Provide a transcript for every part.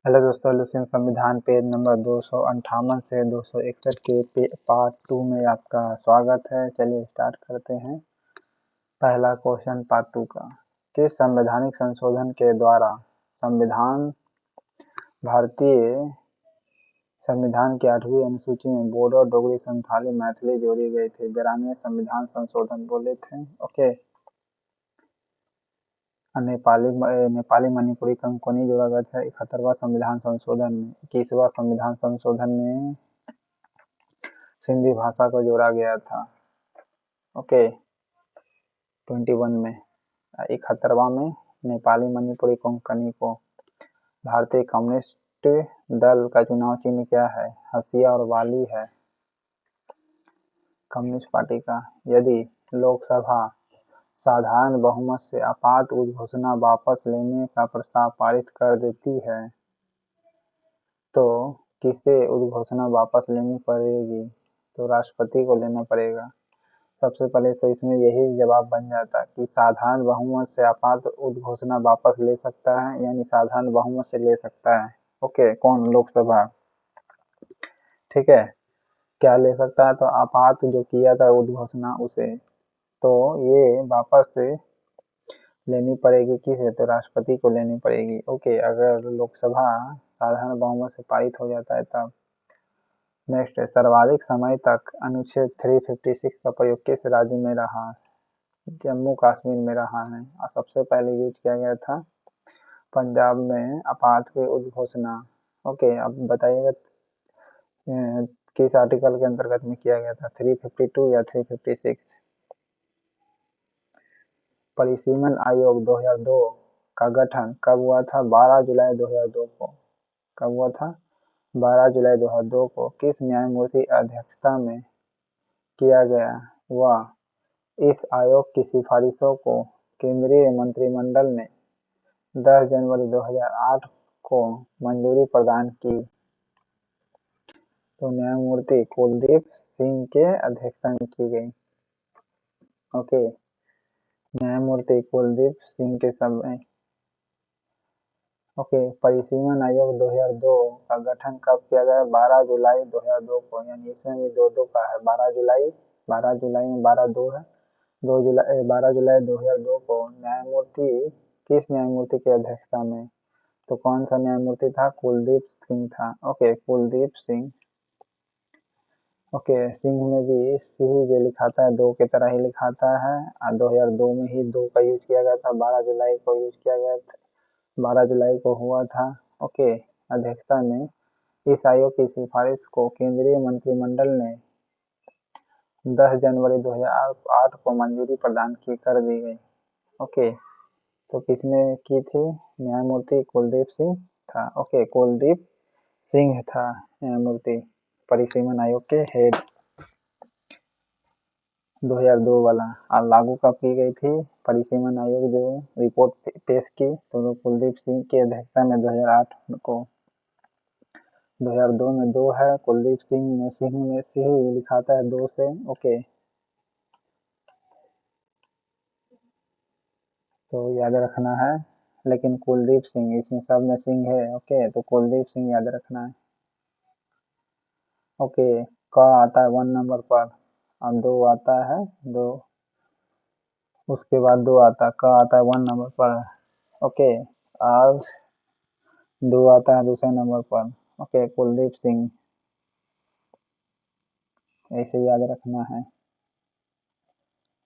Hello दोस्तों, Lucent संविधान page number 258 से 261 के पार्ट 2 में आपका स्वागत है। चलिए स्टार्ट करते हैं। पहला क्वेश्चन पार्ट 2 का, किस संवैधानिक संशोधन के द्वारा भारतीय संविधान की 8वीं अनुसूची में बोडो, डोगरी, संथाली, मैथिली जोड़ी गई थी? 92 संविधान संशोधन बोले थे। ओके, नेपाली मणिपुरी कंकोनी जोड़ा गया था 71वां संविधान संशोधन में। 21वां संविधान संशोधन में सिंधी भाषा को जोड़ा गया था। ओके, 21 में। 71वां में नेपाली मणिपुरी कंकोनी को। भारतीय कम्युनिस्ट दल का चुनाव चिन्ह क्या है? हंसिया और वाली है कम्युनिस्ट पार्टी का। यदि लोकसभा साधारण बहुमत से आपात उद्घोषणा वापस लेने का प्रस्ताव पारित कर देती है तो किसे उद्घोषणा वापस लेनी पड़ेगी? तो राष्ट्रपति को लेना पड़ेगा। सबसे पहले तो इसमें यही जवाब बन जाता कि साधारण बहुमत से आपात उद्घोषणा वापस ले सकता है, यानी साधारण बहुमत से ले सकता है। ओके, कौन? लोकसभा। ठीक है, क्या ले सकता है? तो आपात जो किया था उद्घोषणा उसे, तो ये वापस से लेनी पड़ेगी किसे? तो राष्ट्रपति को लेनी पड़ेगी। ओके, अगर लोकसभा साधारण बहुमत से पारित हो जाता है तब। नेक्स्ट है, सर्वाधिक समय तक अनुच्छेद 356 का प्रयोग किस राज्य में रहा? जम्मू कश्मीर में रहा है। और सबसे पहले यूज किया गया था पंजाब में आपात की उद्घोषणा। ओके, अब बताइएगा किस आर्टिकल के अंतर्गत में किया गया था? 352 या 356? परिसीमन आयोग 2002 का गठन कब हुआ था? 12 जुलाई 2002 को। कब हुआ था? 12 जुलाई 2002 को। किस न्यायमूर्ति अध्यक्षता में किया गया? वह इस आयोग की सिफारिशों को केंद्रीय मंत्रिमंडल ने 10 जनवरी 2008 को मंजूरी प्रदान की। तो न्यायमूर्ति कुलदीप सिंह के अध्यक्षता में की गई। ओके, न्यायमूर्ति कुलदीप सिंह के समय। ओके, परिसीमन आयोग 2002 का गठन कब किया गया? 12 जुलाई 2002 को, यानी इसमें भी दो का है। 12 जुलाई में 12 है। 12 जुलाई 2002 को। किस न्यायमूर्ति की अध्यक्षता में? तो कौन सा न्यायमूर्ति था? कुलदीप सिंह था। ओके, कुलदीप सिंह। ओके, सिंह में भी सिंह जो लिखाता है दो की तरह ही लिखाता है। 2002 में ही दो का यूज किया गया था। 12 जुलाई को यूज किया गया था। 12 जुलाई को हुआ था। ओके, अध्यक्षता में। इस आयोग की सिफारिश को केंद्रीय मंत्रिमंडल ने 10 जनवरी 2008 को मंजूरी प्रदान कर दी गई। ओके, तो किसने की थी? न्यायमूर्ति कुलदीप सिंह था। ओके, कुलदीप सिंह था न्यायमूर्ति परिसीमन आयोग के हेड। 2002 वाला। और लागू कब की गई थी? परिसीमन आयोग जो रिपोर्ट पेश की तो कुलदीप सिंह की अध्यक्षता में 2008 को। 2002 में 2 है। कुलदीप सिंह में सिंह लिखाता है 2 से। ओके, तो याद रखना है। लेकिन कुलदीप सिंह, इसमें सब में सिंह है। ओके, तो कुलदीप सिंह याद रखना है। ओके, क आता है 1 नंबर पर और 2 आता है 2, उसके बाद 2 आता है। क आता है 1 नंबर पर। ओके, और 2 आता है दूसरे नंबर पर। ओके, कुलदीप सिंह, ऐसे याद रखना है।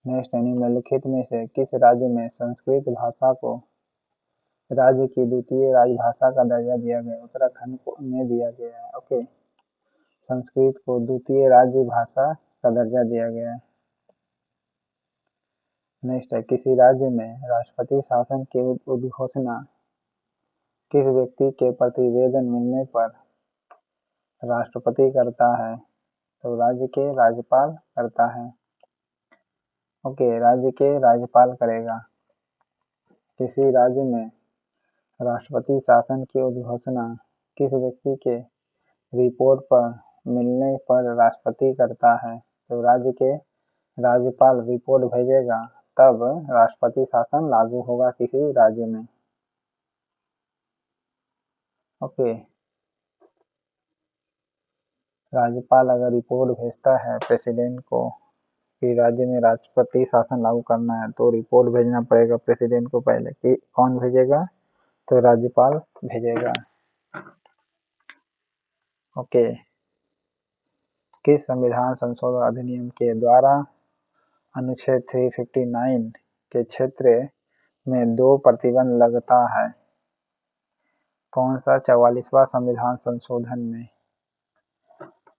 नेक्स्ट, निम्नलिखित में से किस राज्य में संस्कृत भाषा को राज्य की द्वितीय राजभाषा का दर्जा दिया गया? उत्तराखंड में दिया गया है। ओके, संस्कृत को द्वितीय राज्य भाषा का दर्जा दिया गया है। नेक्स्ट है, किसी राज्य में राष्ट्रपति शासन की उद्घोषणा किस व्यक्ति के प्रतिवेदन मिलने पर राष्ट्रपति करता है? तो राज्य के राज्यपाल करता है। ओके, राज्य के राज्यपाल करेगा। किसी राज्य में राष्ट्रपति शासन की उद्घोषणा किस व्यक्ति के रिपोर्ट पर मिलने पर राष्ट्रपति करता है? तो राज्य के राज्यपाल रिपोर्ट भेजेगा तब राष्ट्रपति शासन लागू होगा किसी राज्य में। ओके, राज्यपाल अगर रिपोर्ट भेजता है प्रेसिडेंट को कि राज्य में राष्ट्रपति शासन लागू करना है, तो रिपोर्ट भेजना पड़ेगा प्रेसिडेंट को पहले। कि कौन भेजेगा? तो राज्यपाल भेजेगा। ओके, किस संविधान संशोधन अधिनियम के द्वारा अनुच्छेद 359 के क्षेत्र में 2 प्रतिबंध लगता है? कौन सा 44वां संविधान संशोधन में?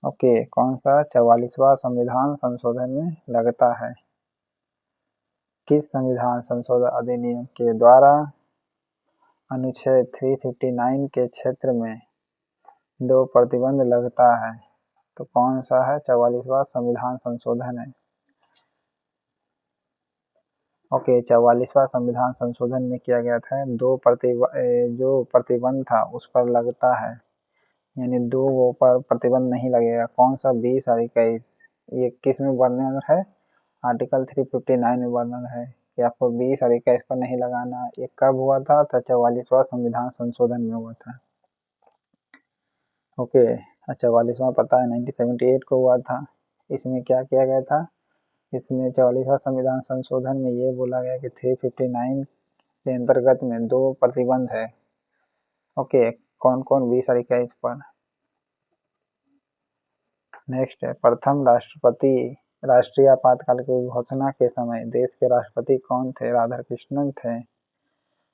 ओके, कौन सा 44वां संविधान संशोधन में लगता है? किस संविधान संशोधन अधिनियम के द्वारा अनुच्छेद 359 के क्षेत्र में 2 प्रतिबंध लगता है? तो कौन सा है 44वां संविधान संशोधन है? ओके, 44वां संविधान संशोधन में किया गया था जो प्रतिबंध था उस पर लगता है, यानी 2 पर प्रतिबंध नहीं लगेगा। कौन सा? 20 और 21। ये किस में वर्णन है? आर्टिकल 359 में वर्णन है कि आपको 20 और 21 पर नहीं लगाना। ये कब हुआ था? तो 44वां संविधान संशोधन में हुआ था। ओके, 44वां पता है 1978 को हुआ था। इसमें क्या किया गया था? इसमें 44वां संविधान संशोधन में ये बोला गया कि 359 के अंतर्गत में 2 प्रतिबंध है। ओके, कौन कौन? 20 और 21 पर। नेक्स्ट है, प्रथम राष्ट्रीय आपातकाल की घोषणा के समय देश के राष्ट्रपति कौन थे? राधाकृष्णन थे।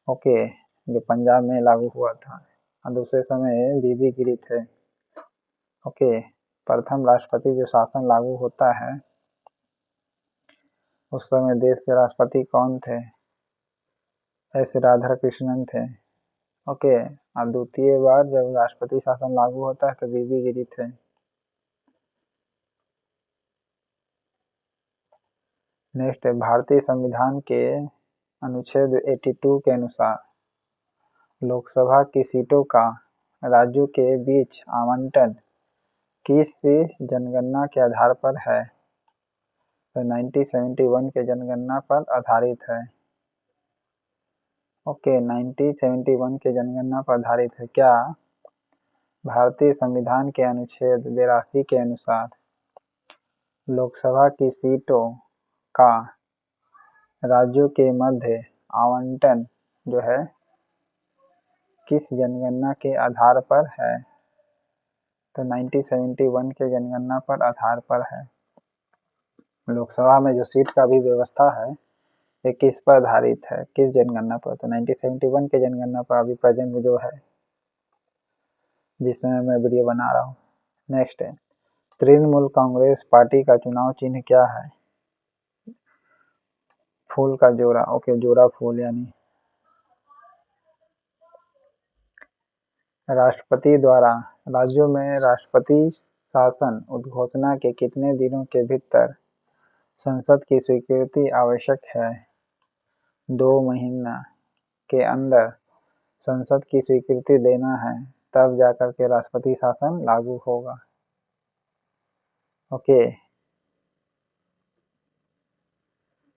ओके, जो पंजाब में लागू हुआ था। और दूसरे समय बीबी गिरी थे। ओके, प्रथम राष्ट्रपति जो शासन लागू होता है उस समय देश के राष्ट्रपति कौन थे? एस राधाकृष्णन थे। ओके, और द्वितीय बार जब राष्ट्रपति शासन लागू होता है तो बीबी गिरी थे। नेक्स्ट है, भारतीय संविधान के अनुच्छेद 82 के अनुसार लोकसभा की सीटों का राज्यों के बीच आवंटन किस जनगणना के आधार पर है? तो 1971 के जनगणना पर आधारित है। ओके, 1971 के जनगणना पर आधारित है। क्या भारतीय संविधान के अनुच्छेद 82 के अनुसार लोकसभा की सीटों का राज्यों के मध्य आवंटन जो है किस जनगणना के आधार पर है? तो 1971 के जनगणना पर आधार पर है। लोकसभा में जो सीट का भी व्यवस्था है ये किस पर आधारित है? किस जनगणना पर? तो 1971 के जनगणना पर अभी प्रेजेंट में जो है जिसमें मैं वीडियो बना रहा हूँ। नेक्स्ट है, तृणमूल कांग्रेस पार्टी का चुनाव चिन्ह क्या है? फूल का जोड़ा। ओके, जोड़ा फूल। यानी राष्ट्रपति द्वारा राज्यों में राष्ट्रपति शासन उद्घोषणा के कितने दिनों के भीतर संसद की स्वीकृति आवश्यक है? 2 महीना के अंदर संसद की स्वीकृति देना है, तब जाकर के राष्ट्रपति शासन लागू होगा। ओके,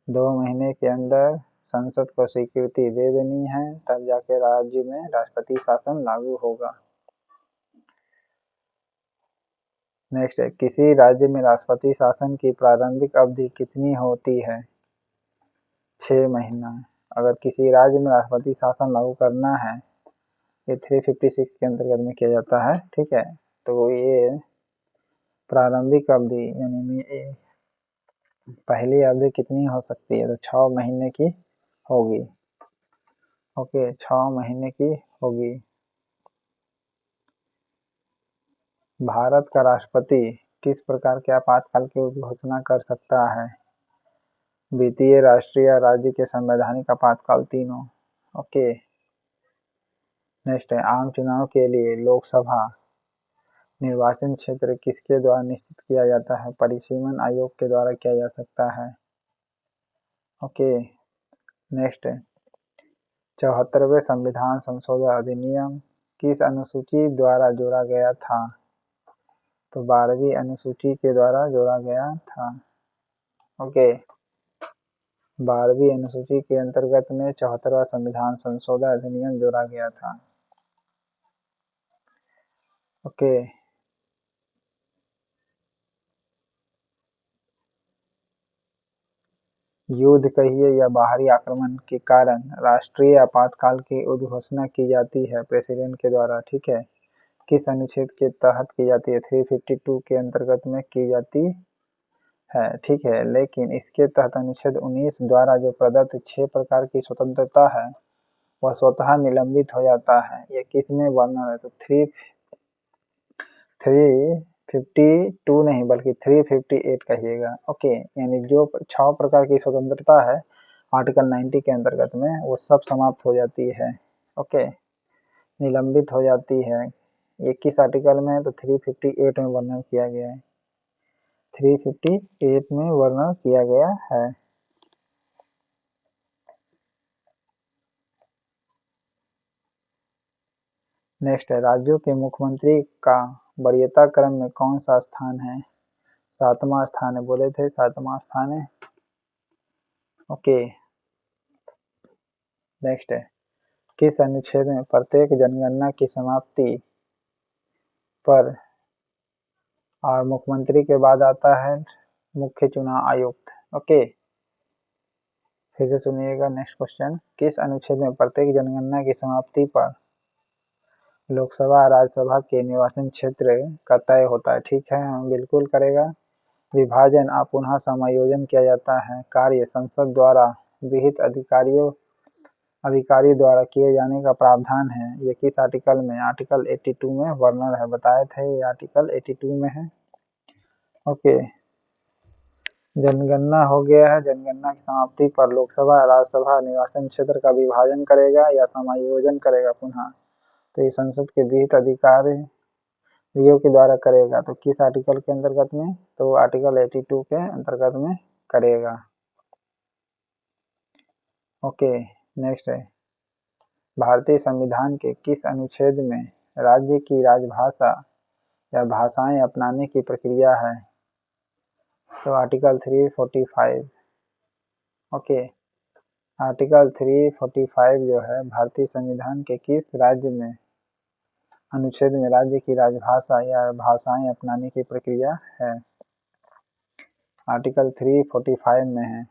2 महीने के अंदर संसद को स्वीकृति दे देनी है, तब जाके राज्य में राष्ट्रपति शासन लागू होगा। नेक्स्ट है, किसी राज्य में राष्ट्रपति शासन की प्रारंभिक अवधि कितनी होती है? 6 महीना। अगर किसी राज्य में राष्ट्रपति शासन लागू करना है, ये 356 के अंतर्गत में किया जाता है। ठीक है, तो ये प्रारंभिक अवधि यानी पहली अवधि कितनी हो सकती है? तो 6 महीने की होगी। ओके, 6 महीने की होगी। भारत का राष्ट्रपति किस प्रकार के आपातकाल की घोषणा कर सकता है? वित्तीय, राष्ट्रीय, राज्य के संवैधानिक आपातकाल, तीनों। ओके, नेक्स्ट है, आम चुनाव के लिए लोकसभा निर्वाचन क्षेत्र किसके द्वारा निश्चित किया जाता है? परिसीमन आयोग के द्वारा किया जा सकता है। ओके, नेक्स्ट है, 74वें संविधान संशोधन अधिनियम किस अनुसूची द्वारा जोड़ा गया था? तो 12वीं अनुसूची के द्वारा जोड़ा गया था। ओके, 12वीं अनुसूची के अंतर्गत में 74वां संविधान संशोधन अधिनियम जोड़ा गया था। ओके। युद्ध कहिए या बाहरी आक्रमण के कारण राष्ट्रीय आपातकाल की उद्घोषणा की जाती है प्रेसिडेंट के द्वारा, ठीक है। किस अनुच्छेद के तहत की जाती है? 352 के अंतर्गत में की जाती है, ठीक है। लेकिन इसके तहत अनुच्छेद 19 द्वारा जो प्रदत्त 6 प्रकार की स्वतंत्रता है वह स्वतः निलंबित हो जाता है। ये किस में वर्णन है? तो 352 नहीं बल्कि 358 कहिएगा, ओके। यानी जो 6 प्रकार की स्वतंत्रता है आर्टिकल 90 के अंतर्गत में वो सब समाप्त हो जाती है, ओके, निलंबित हो जाती है। ये किस आर्टिकल में है? तो 358 में वर्णन किया गया है, 358 में वर्णन किया गया है। नेक्स्ट है, राज्यों के मुख्यमंत्री का वरीयता क्रम में कौन सा स्थान है? 7वां स्थान है, बोले थे 7वां स्थान है, ओके। नेक्स्ट है, किस अनुच्छेद में प्रत्येक जनगणना की समाप्ति पर और मुख्यमंत्री के बाद आता है मुख्य चुनाव आयुक्त, ओके। फिर से सुनिएगा नेक्स्ट क्वेश्चन, किस अनुच्छेद में प्रत्येक जनगणना की समाप्ति पर लोकसभा और राज्यसभा के निर्वाचन क्षेत्र का तय होता है? ठीक है, हम बिल्कुल करेगा। विभाजन और पुनः समायोजन किया जाता है, कार्य संसद द्वारा विहित अधिकारी द्वारा किए जाने का प्रावधान है। ये किस आर्टिकल में? आर्टिकल 82 में वर्णन है, बताए थे ये आर्टिकल 82 में है, ओके। जनगणना हो गया है, जनगणना की समाप्ति पर लोकसभा राज्यसभा निर्वाचन क्षेत्र का विभाजन करेगा या समायोजन करेगा पुनः, तो ये संसद के विहित अधिकारियों के द्वारा करेगा। तो किस आर्टिकल के अंतर्गत में? तो आर्टिकल 82 के अंतर्गत में करेगा, ओके। नेक्स्ट है, भारतीय संविधान के किस अनुच्छेद में राज्य की राजभाषा या भाषाएं अपनाने की प्रक्रिया है? तो आर्टिकल 345, ओके। आर्टिकल 345 जो है भारतीय संविधान के किस राज्य में अनुच्छेद में राज्य की राजभाषा या भाषाएं अपनाने की प्रक्रिया है? आर्टिकल 345 में है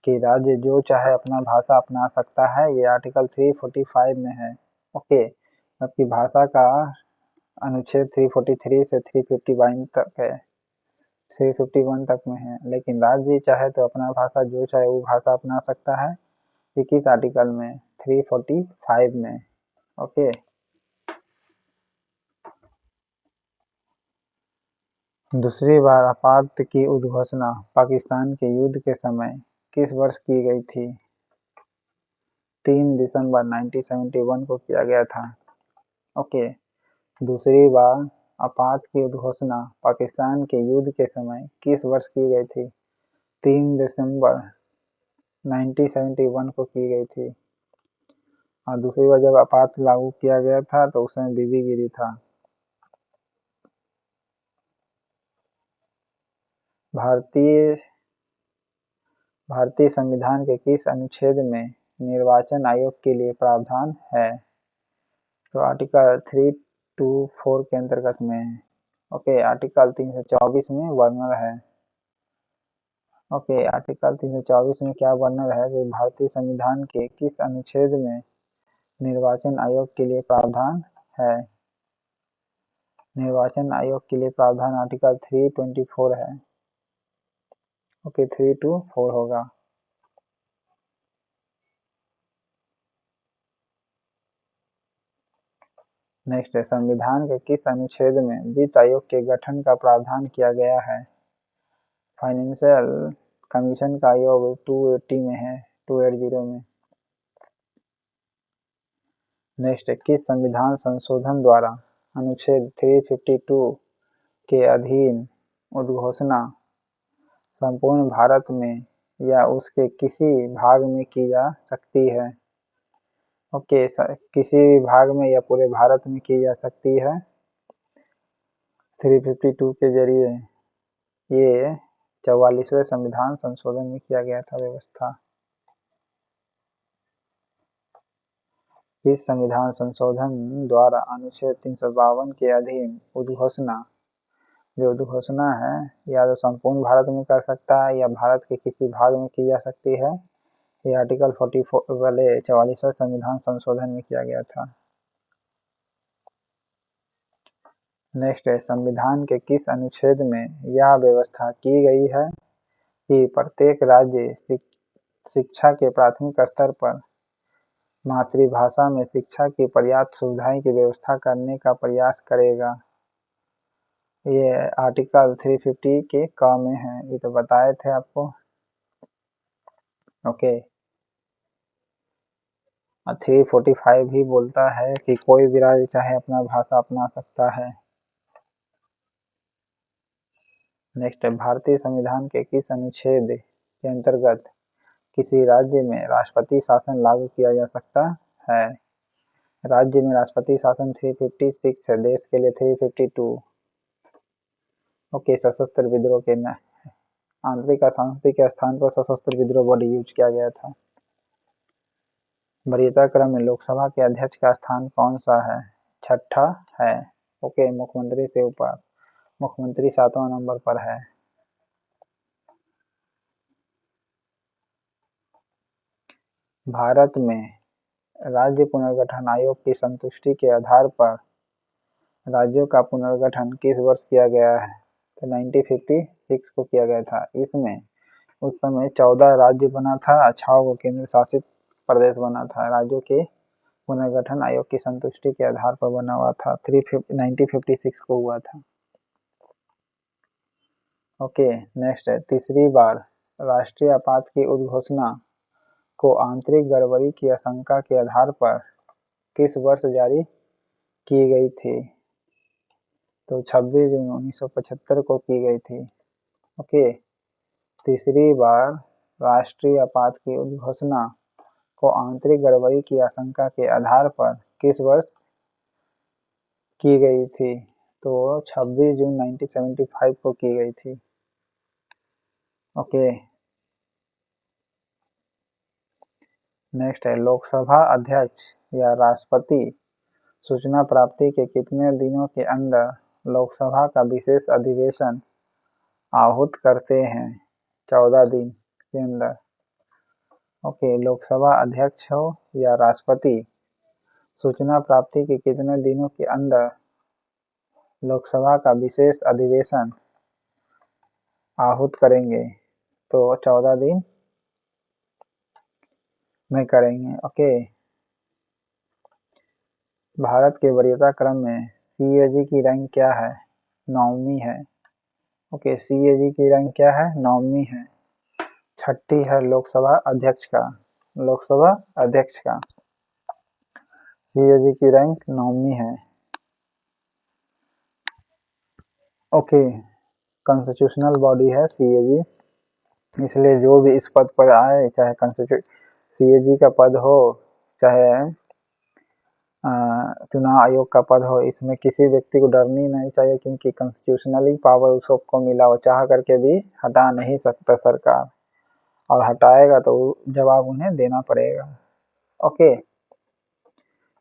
कि राज्य जो चाहे अपना भाषा अपना सकता है, ये आर्टिकल 345 में है, ओके। जबकि भाषा का अनुच्छेद 343 से 351 तक है, 351 तक में है, लेकिन राज्य चाहे तो अपना भाषा जो चाहे वो भाषा अपना सकता है। ये किस आर्टिकल में? 345 में, ओके। दूसरी बार आपात की उद्घोषणा पाकिस्तान के युद्ध के समय किस वर्ष की गई थी? 3 दिसंबर 1971 को किया गया था, ओके। दूसरी बार आपात की उद्घोषणा पाकिस्तान के युद्ध के समय किस वर्ष की गई थी? 3 दिसंबर 1971 को की गई थी। और दूसरी बार जब आपात लागू किया गया था तो उस समय बीबी गिरी था। भारतीय संविधान के किस अनुच्छेद में निर्वाचन आयोग के लिए प्रावधान है? तो आर्टिकल 324 के अंतर्गत में है, ओके। आर्टिकल 324 में वर्णन है, ओके। आर्टिकल 324 में क्या वर्णन है कि भारतीय संविधान के किस अनुच्छेद में निर्वाचन आयोग के लिए प्रावधान है? निर्वाचन आयोग के लिए प्रावधान आर्टिकल 324 है, ओके। 324 होगा। नेक्स्ट है, संविधान के किस अनुच्छेद में वित्त आयोग के गठन का प्रावधान किया गया है? फाइनेंशियल कमीशन का आयोग 280 में है, 280 में। नेक्स्ट है, किस संविधान संशोधन द्वारा अनुच्छेद 352 के अधीन उद्घोषणा संपूर्ण भारत में या उसके किसी भाग में की जा सकती है? ओके, किसी भी भाग में या पूरे भारत में की जा सकती है। 352 के जरिए ये 44वें संविधान संशोधन में किया गया था व्यवस्था। किस संविधान संशोधन द्वारा अनुच्छेद 352 के अधीन उद्घोषणा, जो उद्घोषणा है या तो संपूर्ण भारत में कर सकता है या भारत के किसी भाग में की जा सकती है, ये आर्टिकल 44 वाले 44वें संविधान संशोधन में किया गया था। नेक्स्ट है, संविधान के किस अनुच्छेद में यह व्यवस्था की गई है कि प्रत्येक राज्य शिक्षा के प्राथमिक स्तर पर मातृभाषा में शिक्षा की पर्याप्त सुविधाएं की व्यवस्था करने का प्रयास करेगा। ये आर्टिकल 350 के क में है, ये तो बताए थे आपको। ओके, 345 भी बोलता है कि कोई भी राज्य चाहे अपना भाषा अपना सकता है। नेक्स्ट है, भारतीय संविधान के किस अनुच्छेद के अंतर्गत किसी राज्य में राष्ट्रपति शासन लागू किया जा सकता है? राज्य में राष्ट्रपति शासन 356 है, देश के लिए 352। ओके, सशस्त्र विद्रोह के आंतरिक अशांति के स्थान पर सशस्त्र विद्रोह वर्ड यूज किया गया था। वरीयता क्रम में लोकसभा के अध्यक्ष का स्थान कौन सा है? छठा है। ओके, मुख्यमंत्री से ऊपर, मुख्यमंत्री 7वां नंबर पर है। भारत में राज्य पुनर्गठन आयोग की संतुष्टि के आधार पर राज्यों का पुनर्गठन किस वर्ष किया गया है? तो 1956 को किया गया था। इसमें उस समय 14 राज्य बना था, 6 को केंद्र शासित प्रदेश बना था। राज्यों के पुनर्गठन आयोग की संतुष्टि के आधार पर बना हुआ था। 1956 को हुआ था। ओके, नेक्स्ट है, तीसरी बार राष्ट्रीय आपात की उद्घोषणा को आंतरिक गड़बड़ी की आशंका के आधार पर किस वर्ष जारी की गई थी? तो 26 जून 1975 को की गई थी। ओके, तीसरी बार राष्ट्रीय आपात की उद्घोषणा को आंतरिक गड़बड़ी की आशंका के आधार पर किस वर्ष की गई थी? तो 26 जून 1975 को की गई थी। ओके, नेक्स्ट है, लोकसभा अध्यक्ष या राष्ट्रपति सूचना प्राप्ति के कितने दिनों के अंदर लोकसभा का विशेष अधिवेशन आहूत करते हैं? 14 दिन के अंदर। ओके, लोकसभा अध्यक्ष हो या राष्ट्रपति सूचना प्राप्ति के कितने दिनों के अंदर लोकसभा का विशेष अधिवेशन आहूत करेंगे? तो 14 दिन में करेंगे। ओके, भारत के वरीयता क्रम में सीएजी की रैंक क्या है? 9वीं है। ओके, सीएजी की रैंक क्या है? 9वीं है। छठी है लोकसभा अध्यक्ष का, लोकसभा अध्यक्ष का सीएजी की रैंक 9वीं है। ओके, कॉन्स्टिट्यूशनल बॉडी है सीएजी, इसलिए जो भी इस पद पर आए, चाहे सीएजी का पद हो चाहे चुनाव आयोग का पद हो, इसमें किसी व्यक्ति को डरनी नहीं चाहिए, क्योंकि कॉन्स्टिट्यूशनली पावर उस सबको मिला, वो चाह करके भी हटा नहीं सकता सरकार, और हटाएगा तो जवाब उन्हें देना पड़ेगा। ओके,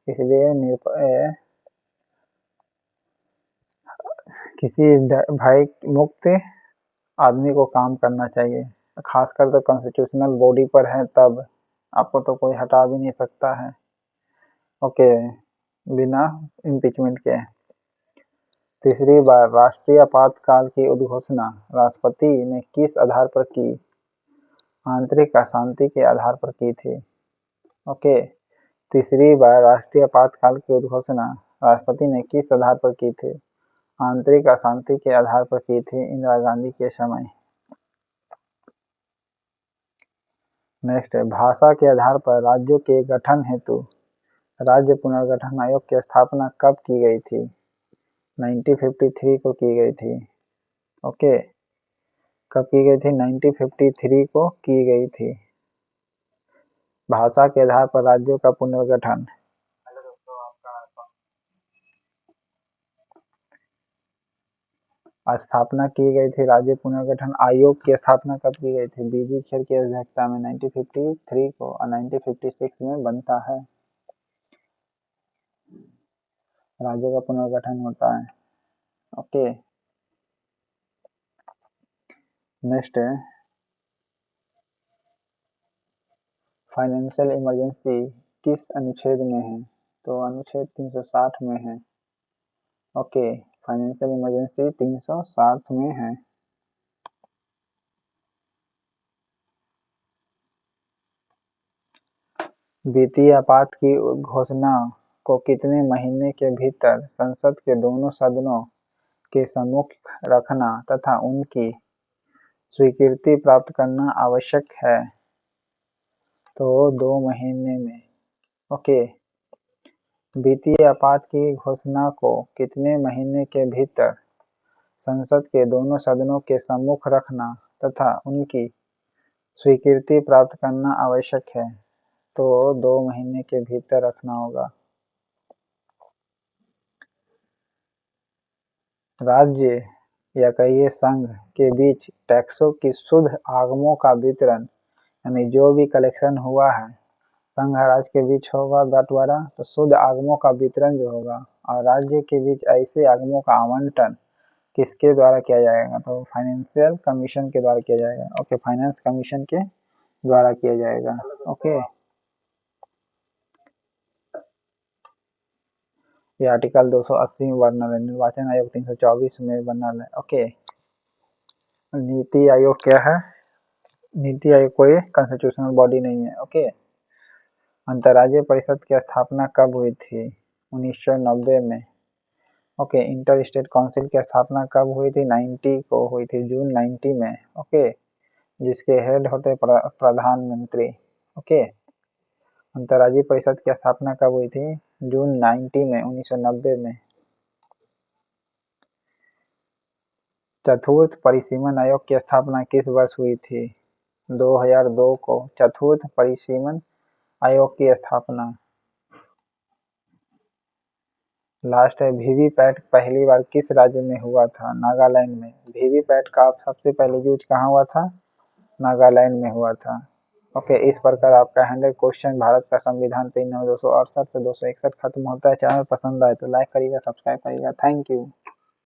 इसलिए किसी भय मुक्त आदमी को काम करना चाहिए, खासकर तो कॉन्स्टिट्यूशनल बॉडी पर है, तब आपको तो कोई हटा भी नहीं सकता है। ओके, बिना इम्पीचमेंट के। तीसरी बार राष्ट्रीय आपातकाल की उद्घोषणा राष्ट्रपति ने किस आधार पर की? आंतरिक अशांति के आधार पर की थी। ओके, तीसरी बार राष्ट्रीय आपातकाल की उद्घोषणा राष्ट्रपति ने किस आधार पर की थी? आंतरिक अशांति के आधार पर की थी, इंदिरा गांधी के समय। नेक्स्ट है, भाषा के आधार पर राज्यों के गठन हेतु राज्य पुनर्गठन आयोग की स्थापना कब की गई थी? 1953 को की गई थी। ओके, कब की गई थी? 1953 को की गई थी। भाषा के आधार पर राज्यों का पुनर्गठन स्थापना की गई थी। राज्य पुनर्गठन आयोग की स्थापना कब की गई थी? बीजी खेर की अध्यक्षता में 1953 को और 1956 में बनता है। राज्यों का पुनर्गठन होता है। ओके, नेक्स्ट है फाइनेंशियल इमरजेंसी किस अनुच्छेद में है? तो अनुच्छेद 360 में है। ओके, फाइनेंशियल इमरजेंसी 360 में है। वित्तीय आपात की घोषणा को कितने महीने के भीतर संसद के दोनों सदनों के सम्मुख रखना तथा उनकी स्वीकृति प्राप्त करना आवश्यक है? तो 2 महीने में। ओके, वित्तीय आपात की घोषणा को कितने महीने के भीतर संसद के दोनों सदनों के सम्मुख रखना तथा उनकी स्वीकृति प्राप्त करना आवश्यक है? तो 2 महीने के भीतर रखना होगा। राज्य या कहिए संघ के बीच टैक्सों की शुद्ध आगमों का वितरण यानी जो भी कलेक्शन हुआ है संघ राज्य के बीच होगा बंटवारा, तो शुद्ध आगमों का वितरण जो होगा और राज्य के बीच ऐसे आगमों का आवंटन किसके द्वारा किया जाएगा? तो फाइनेंशियल कमीशन के द्वारा किया जाएगा। ओके, फाइनेंस कमीशन के द्वारा किया जाएगा। ओके, ये आर्टिकल 280 में वर्णन है, निर्वाचन आयोग 324 में वर्णन है। ओके, नीति आयोग क्या है? नीति आयोग कोई कॉन्स्टिट्यूशनल बॉडी नहीं है। ओके, अंतर्राज्यीय परिषद की स्थापना कब हुई थी? 1990 में। ओके, इंटर स्टेट काउंसिल की स्थापना कब हुई थी? 90 को हुई थी, जून 90 में। ओके, जिसके हेड होते प्रधानमंत्री। ओके, अंतर्राज्यीय परिषद की स्थापना कब हुई थी? जून 90 में, 1990 में। चतुर्थ परिसीमन आयोग की स्थापना किस वर्ष हुई थी? 2002 को चतुर्थ परिसीमन आयोग की स्थापना। लास्ट है वीवीपैट पहली बार किस राज्य में हुआ था? नागालैंड में। वीवीपैट का सबसे पहले यूज कहाँ हुआ था? नागालैंड में हुआ था। ओके, इस प्रकार आपका 100 क्वेश्चन भारत का संविधान पेज नंबर 268 से 261 खत्म होता है। चैनल पसंद आए तो लाइक करिएगा, सब्सक्राइब करिएगा। Thank you.